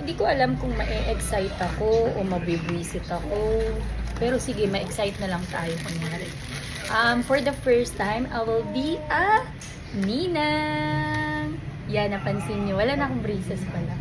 Hindi ko alam kung ma-excite ako o mabibwisit ako. Pero sige, ma-excite na lang tayo kunyari. For the first time, I will be a ninang. Yan, napansin nyo. Wala na akong braces pala.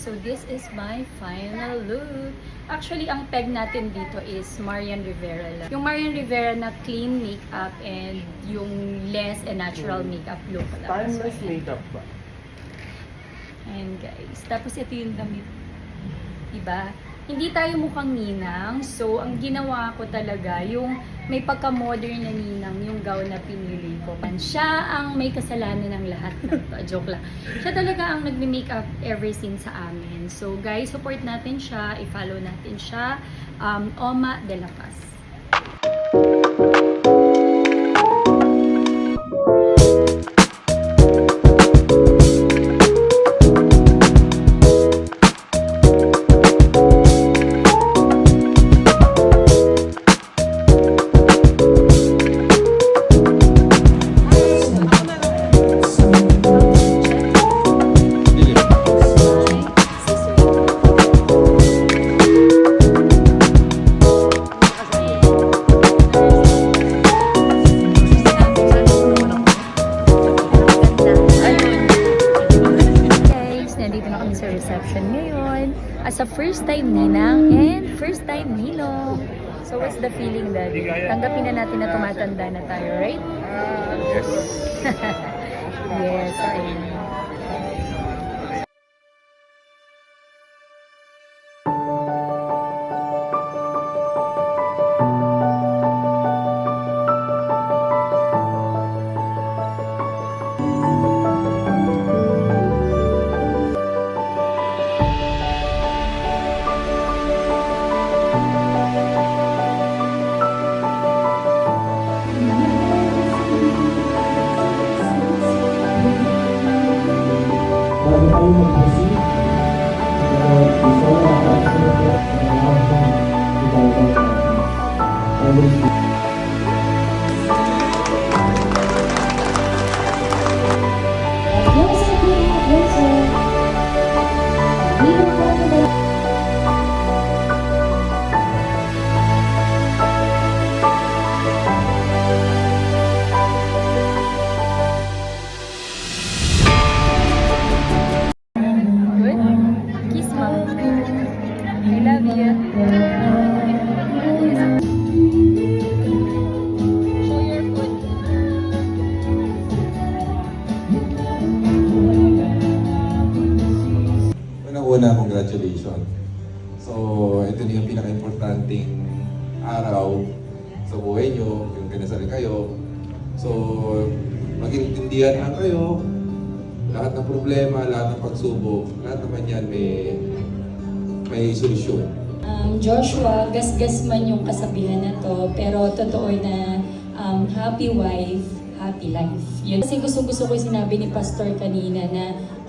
So this is my final look. Actually, ang peg natin dito is Marian Rivera lang. Yung Marian Rivera na clean makeup and yung less and natural makeup look. Timeless makeup ba? And guys, tapos ito yung damit. Diba? Hindi tayo mukhang ninang. So, ang ginawa ko talaga, yung may pagka-modern na ninang, yung gown na pinili ko. Siya ang may kasalanan ng lahat. Joke lang. Siya talaga ang nagme-makeup ever since sa amin. So, guys, support natin siya. I-follow natin siya. Oma de la Paz. As a first time ninang and first time ninong. So what's the feeling, Daddy? Tanggapin na natin na tumatanda na tayo, right? Yes. Yes, ayun. Una, congratulations. So, ito na yung pinaka-importanting araw sa buhay nyo, yung kinasal kayo. So, mag-intindihan lang kayo. Lahat ng problema, lahat ng pagsubok, lahat naman yan may solusyon. Joshua, gasgas man yung kasabihan na to, pero totoo na happy wife, happy life. Yun. Kasi gusto ko yung sinabi ni Pastor kanina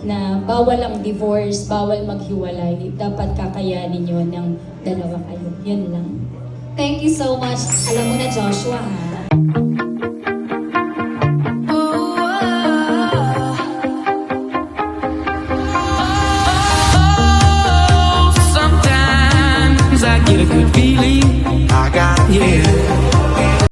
na bawal ang divorce, bawal maghiwalay. Dapat kakayanin yun ng dalawa kayo. Yun lang. Thank you so much. Alam mo na, Joshua, ha? Sometimes I get a good feeling.